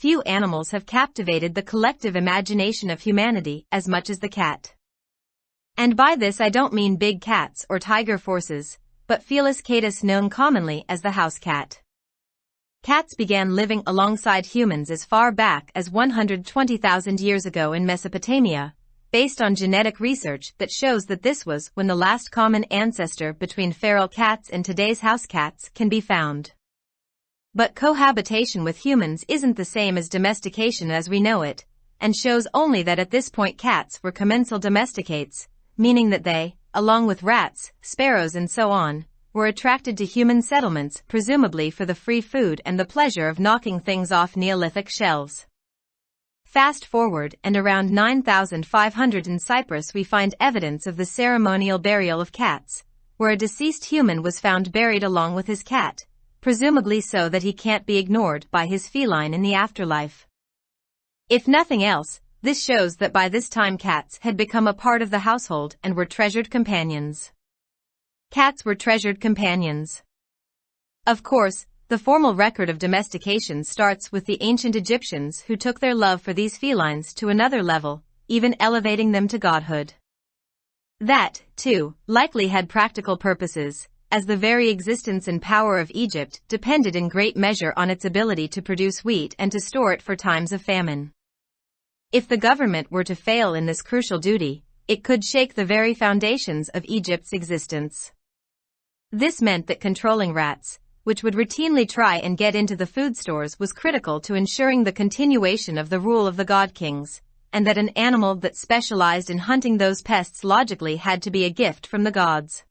few animals have captivated the collective imagination of humanity as much as the cat. And by this I don't mean big cats or tiger forces, but Felis catus, known commonly as the house cat. Cats began living alongside humans as far back as 120,000 years ago in Mesopotamia, based on genetic research that shows that this was when the last common ancestor between feral cats and today's house cats can be found. But cohabitation with humans isn't the same as domestication as we know it, and shows only that at this point cats were commensal domesticates, meaning that they, along with rats, sparrows and so on, were attracted to human settlements presumably for the free food and the pleasure of knocking things off Neolithic shelves. Fast forward, and around 9,500 in Cyprus we find evidence of the ceremonial burial of cats, where a deceased human was found buried along with his cat, presumably so that he can't be ignored by his feline in the afterlife. If nothing else, this shows that by this time cats had become a part of the household and were treasured companions. Cats were treasured companions. Of course, the formal record of domestication starts with the ancient Egyptians who took their love for these felines to another level, even elevating them to godhood. That, too, likely had practical purposes, as the very existence and power of Egypt depended in great measure on its ability to produce wheat and to store it for times of famine. If the government were to fail in this crucial duty, it could shake the very foundations of Egypt's existence. This meant that controlling rats, which would routinely try and get into the food stores, was critical to ensuring the continuation of the rule of the god kings, and that an animal that specialized in hunting those pests logically had to be a gift from the gods.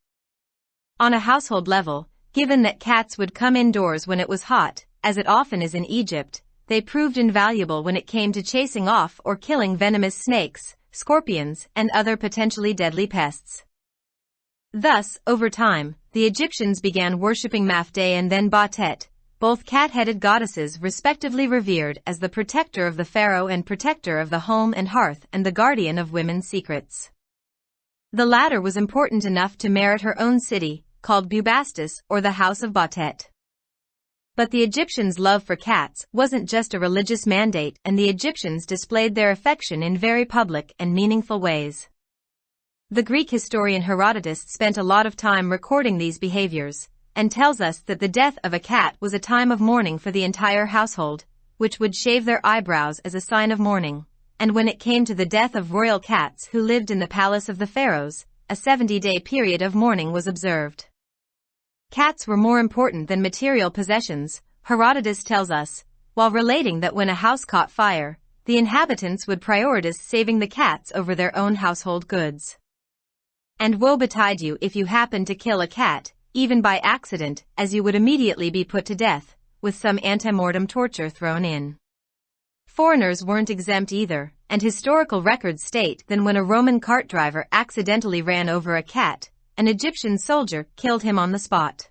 On a household level, given that cats would come indoors when it was hot, as it often is in Egypt, they proved invaluable when it came to chasing off or killing venomous snakes, scorpions, and other potentially deadly pests. Thus, over time, the Egyptians began worshipping Mafde and then Batet, both cat-headed goddesses respectively revered as the protector of the pharaoh and protector of the home and hearth and the guardian of women's secrets. The latter was important enough to merit her own city, called Bubastis or the House of Batet. But the Egyptians' love for cats wasn't just a religious mandate, and the Egyptians displayed their affection in very public and meaningful ways. The Greek historian Herodotus spent a lot of time recording these behaviors, and tells us that the death of a cat was a time of mourning for the entire household, which would shave their eyebrows as a sign of mourning, and when it came to the death of royal cats who lived in the palace of the pharaohs, a 70-day period of mourning was observed. Cats were more important than material possessions, Herodotus tells us, while relating that when a house caught fire, the inhabitants would prioritize saving the cats over their own household goods. And woe betide you if you happened to kill a cat, even by accident, as you would immediately be put to death, with some ante-mortem torture thrown in. Foreigners weren't exempt either, and historical records state that when a Roman cart driver accidentally ran over a cat, an Egyptian soldier killed him on the spot.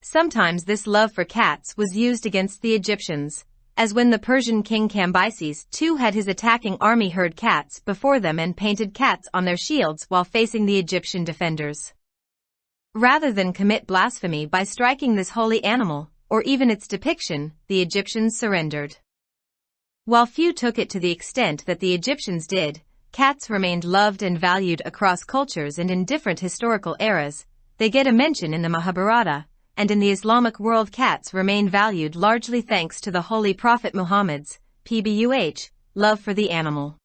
Sometimes this love for cats was used against the Egyptians, as when the Persian king Cambyses II had his attacking army herd cats before them and painted cats on their shields while facing the Egyptian defenders. Rather than commit blasphemy by striking this holy animal, or even its depiction, the Egyptians surrendered. While few took it to the extent that the Egyptians did, cats remained loved and valued across cultures and in different historical eras. They get a mention in the Mahabharata, and in the Islamic world cats remain valued largely thanks to the Holy Prophet Muhammad's, PBUH, love for the animal.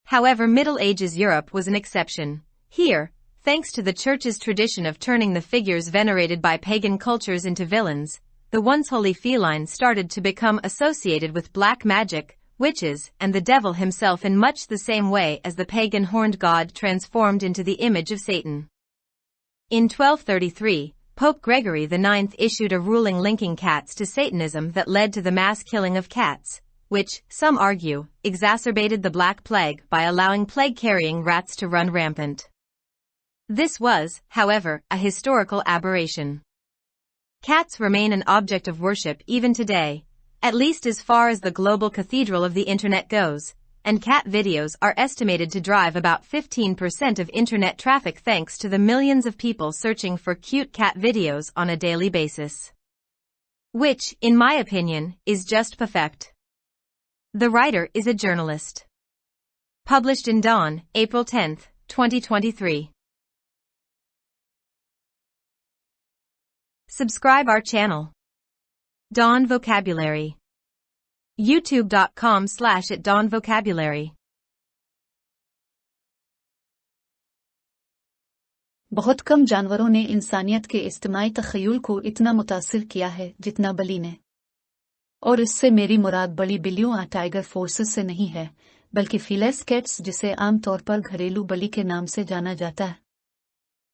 However, Middle Ages Europe was an exception. Here, thanks to the Church's tradition of turning the figures venerated by pagan cultures into villains, the once holy feline started to become associated with black magic, witches, and the devil himself in much the same way as the pagan horned god transformed into the image of Satan. In 1233, Pope Gregory IX issued a ruling linking cats to Satanism that led to the mass killing of cats, which, some argue, exacerbated the Black Plague by allowing plague-carrying rats to run rampant. This was, however, a historical aberration. Cats remain an object of worship even today, at least as far as the global cathedral of the internet goes, and cat videos are estimated to drive about 15% of internet traffic thanks to the millions of people searching for cute cat videos on a daily basis. which, in my opinion, is just perfect. The writer is a journalist. Published in Dawn, April 10, 2023. Subscribe our channel. Dawn Vocabulary. youtube.com/@dawnvocabulary. बहुत कम जानवरों ने इंसानियत के इज्तिमाई तख़य्युल को इतना मुतासिर किया है जितना बली ने। और इससे मेरी मुराद बड़ी बिल्लियों या टाइगर फोर्सेस से नहीं है, बल्कि फीलेस कैट्स, जिसे आम तौर पर घरेलू बली के नाम से जाना जाता है।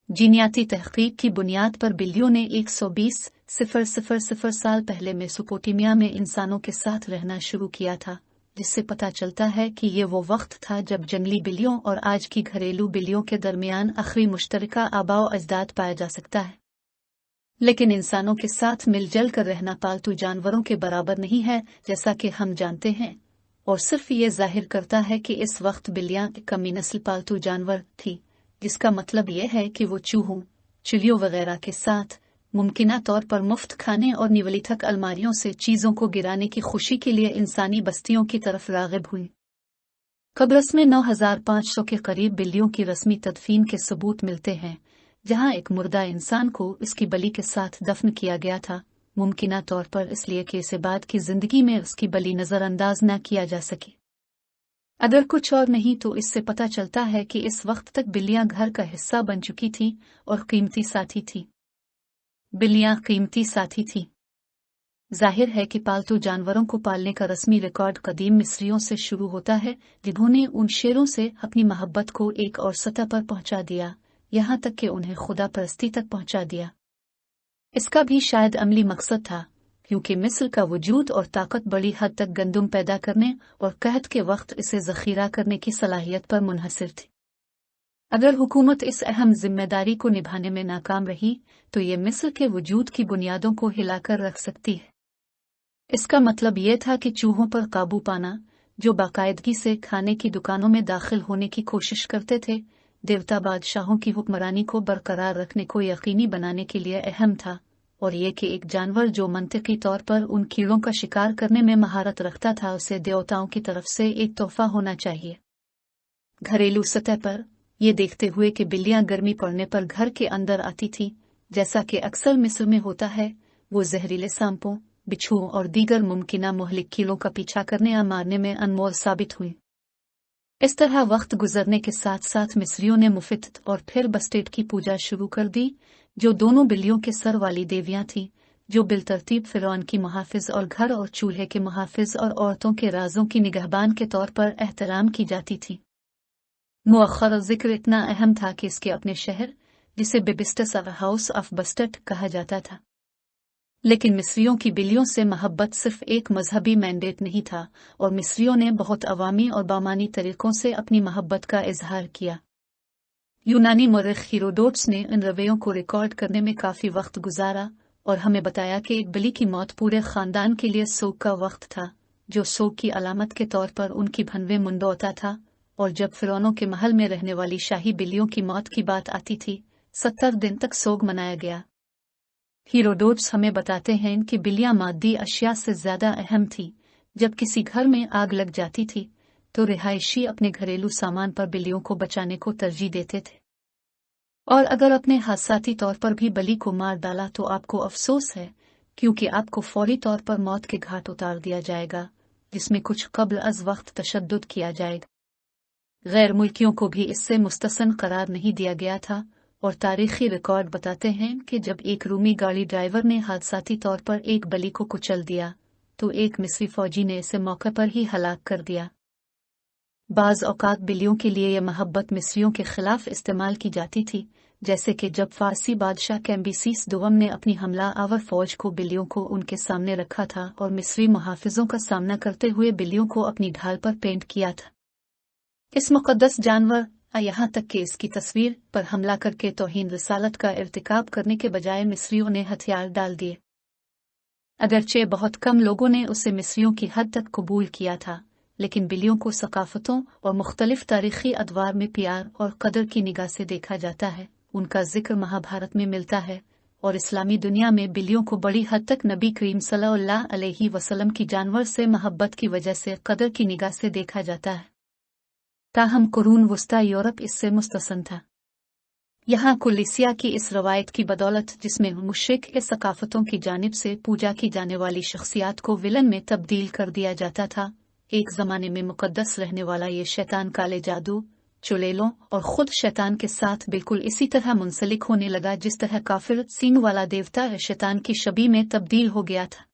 जीनियाती तहकीक की बुनियाद पर बिल्लियों ने 120,000 साल पहले मेसोपोटामिया में इंसानों के साथ रहना शुरू किया था, जिससे पता चलता है कि ये वो वक्त था जब जंगली बिल्लियों और आज की घरेलू बिल्लियों के दरमियान आखिरी मुश्तरका आबाओ अजदाद पाया जा सकता है। लेकिन इंसानों के साथ मिलजुल कर रहना पालतू जानवरों के बराबर नहीं है, जैसा कि हम जानते हैं, और सिर्फ ये जाहिर करता है कि इस वक्त बिल्लियां एक कमी नस्ल पालतू जानवर थी, जिसका मतलब ये है कि वो चूहों, चिड़ियों वगैरह के साथ मुमकिना तौर पर मुफ्त खाने और निवलिथक अलमारियों से चीज़ों को गिराने की खुशी के लिए इंसानी बस्तियों की तरफ राग़िब हुई। कब्रस में 9,500 के करीब बिल्लियों की रस्मी तदफीन के सबूत मिलते हैं, जहां एक मुर्दा इंसान को इसकी बलि के साथ दफन किया गया था, मुमकिना तौर पर इसलिए कि इसे बाद की जिंदगी में उसकी बलि नज़रअंदाज न किया जा सके। अगर कुछ और नहीं तो इससे पता चलता है कि इस वक्त तक बिल्लियां घर का हिस्सा बन चुकी थीं और कीमती साथी थी। बिल्लियां कीमती साथी थी। जाहिर है कि पालतू जानवरों को पालने का रस्मी रिकॉर्ड कदीम मिस्रियों से शुरू होता है, जिन्होंने उन शेरों से अपनी मोहब्बत को एक और सतह पर पहुंचा दिया, यहां तक कि उन्हें खुदा परस्ती तक पहुंचा दिया। इसका भी शायद अमली मकसद था, क्योंकि मिस्र का वजूद और ताकत बड़ी हद तक गंदुम पैदा करने और कहत के वक्त इसे ज़ख़ीरा करने की सलाहियत पर मुनहसर थी। अगर हुकूमत इस अहम जिम्मेदारी को निभाने में नाकाम रही तो ये मिस्र के वजूद की बुनियादों को हिलाकर रख सकती है। इसका मतलब ये था कि चूहों पर काबू पाना, जो बाकायदगी से खाने की दुकानों में दाखिल होने की कोशिश करते थे, देवता बादशाहों की हुक्मरानी को बरकरार रखने को यकीनी बनाने के लिए अहम था, और ये कि एक जानवर जो मंतिकी तौर पर उन कीड़ों का शिकार करने में महारत रखता था, उसे देवताओं की तरफ से एक तोहफा होना चाहिए। घरेलू सतह पर ये देखते हुए कि बिल्लियां गर्मी पड़ने पर घर के अंदर आती थीं, जैसा कि अक्सर मिस्र में होता है, वो जहरीले सांपों, बिच्छुओं और दीगर मुमकिना मुहलिक कीड़ों का पीछा करने या मारने में अनमोल साबित हुई। इस तरह वक्त गुजरने के साथ साथ मिस्रियों ने मुफित और फिर बस्टेट की पूजा शुरू कर दी, जो दोनों बिल्लियों के सर वाली देवियां थीं, जो बिलतरतीब फिरौन की मुहाफिज और घर और चूल्हे के मुहाफिज और औरतों के राजों की निगहबान के तौर पर एहतराम की जाती थी। मुअख्खर जिक्र इतना अहम था कि इसके अपने शहर, जिसे बेबिस्टस हाउस ऑफ बस्टट कहा जाता था। लेकिन मिस्रियों की बिल्लियों से मोहब्बत सिर्फ एक मजहबी मैंडेट नहीं था, और मिस्रियों ने बहुत अवामी और बामानी तरीकों से अपनी मोहब्बत का इजहार किया। यूनानी मौरख हीरोडोट्स ने इन रवैयों को रिकॉर्ड करने में काफी वक्त गुजारा और हमें बताया कि एक बिल्ली की मौत पूरे खानदान के लिए सोग का वक्त था, जो सोग की अलामत के तौर पर उनकी भनवें मुंडोता था। और जब फिरौनों के महल में रहने वाली शाही बिल्लियों की मौत की बात आती थी, 70 दिन तक सोग मनाया गया। हीरोडोट्स हमें बताते हैं कि बिल्लियां मादी अशिया से ज्यादा अहम थी। जब किसी घर में आग लग जाती थी तो रिहायशी अपने घरेलू सामान पर बिल्लियों को बचाने को तरजीह देते थे, और अगर अपने हादसाती तौर पर भी बलि को मार डाला तो आपको अफसोस है, क्योंकि आपको फौरी तौर पर मौत के घाट उतार दिया जाएगा, जिसमें कुछ कब्ल अज वक्त तशद्दुद किया जाएगा। गैर मुल्कियों को भी इससे मुस्तसन करार नहीं दिया गया था, और तारीखी रिकॉर्ड बताते हैं कि जब एक रूमी गाड़ी ड्राइवर ने हादसाती तौर पर एक बलि को कुचल दिया तो एक मिस्री फौजी ने इसे मौके पर ही हलाक कर दिया। बाज़ औकात बिल्लियों के लिए यह मोहब्बत मिस्रियों के खिलाफ इस्तेमाल की जाती थी, जैसे कि जब फारसी बादशाह कैम्बिसीस दुवम ने अपनी हमला आवर फौज को बिल्लियों को उनके सामने रखा था और मिस्री मुहाफिजों का सामना करते हुए बिल्लियों को अपनी ढाल पर पेंट किया था। इस मुक़द्दस जानवर यहाँ तक कि इसकी तस्वीर पर हमला करके तौहीन रिसालत का इर्तिकाब करने के बजाय मिस्रियों ने हथियार डाल दिए। अगरचे बहुत कम लोगों ने उसे मिस्रियों की हद तक कबूल किया था, लेकिन बिल्लियों को सकाफतों और मुख्तलिफ तारीखी अदवार में प्यार और कदर की निगाह से देखा जाता है। उनका जिक्र महाभारत में मिलता है और इस्लामी दुनिया में बिल्लियों को बड़ी हद तक नबी करीम सल्लल्लाहु अलैहि वसल्लम की जानवर से मोहब्बत की वजह से कदर की निगाह से देखा जाता है। ताहम कुरून वस्ता यूरोप इससे मुस्तसन था। यहाँ कुलिसिया की इस रवायत की बदौलत, जिसमें मुश्रिक के सकाफतों की जानिब से पूजा की जाने वाली शख्सियात को विलन में तब्दील कर दिया जाता था, एक ज़माने में मुकद्दस रहने वाला ये शैतान काले जादू, चुड़ैलों और खुद शैतान के साथ बिल्कुल इसी तरह मुंसलिक होने लगा जिस तरह काफिर सींग वाला देवता शैतान की शबी में तब्दील हो गया था।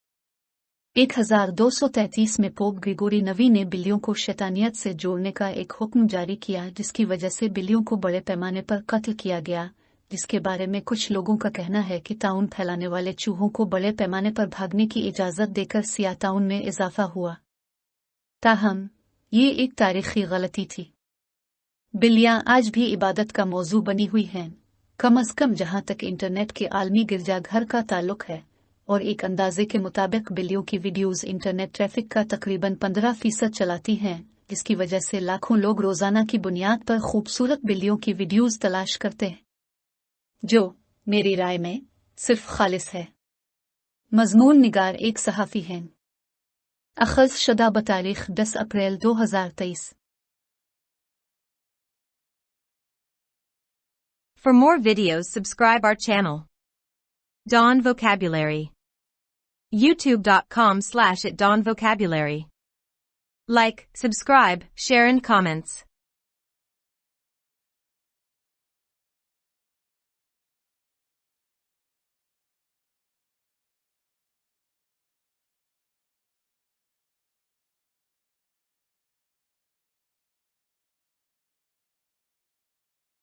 1233 में पोप ग्रिगोरी नवी ने बिल्लियों को शैतानियत से जोड़ने का एक हुक्म जारी किया, जिसकी वजह से बिल्लियों को बड़े पैमाने पर कत्ल किया गया, जिसके बारे में कुछ लोगों का कहना है कि ताउन फैलाने वाले चूहों को बड़े पैमाने पर भागने की इजाज़त देकर सियाह ताउन में इजाफा हुआ। ताहम ये एक तारीखी गलती थी। बिल्लियाँ आज भी इबादत का मौजू बनी हुई हैं, कम अज़ कम जहाँ तक इंटरनेट के आलमी गिरजाघर का ताल्लुक है, और एक अंदाजे के मुताबिक बिल्लियों की वीडियोस इंटरनेट ट्रैफिक का तकरीबन 15% चलाती हैं, जिसकी वजह से लाखों लोग रोज़ाना की बुनियाद पर खूबसूरत बिल्लियों की वीडियोस तलाश करते हैं, जो मेरी राय में सिर्फ खालिस है। मज़मून निगार एक सहाफ़ी हैं। अख़ज़ शुदा बतारीख़ 10 अप्रैल 2023। For more videos, subscribe our channel. Dawn Vocabulary. YouTube.com/@dawnvocabulary. Like, subscribe, share and comments.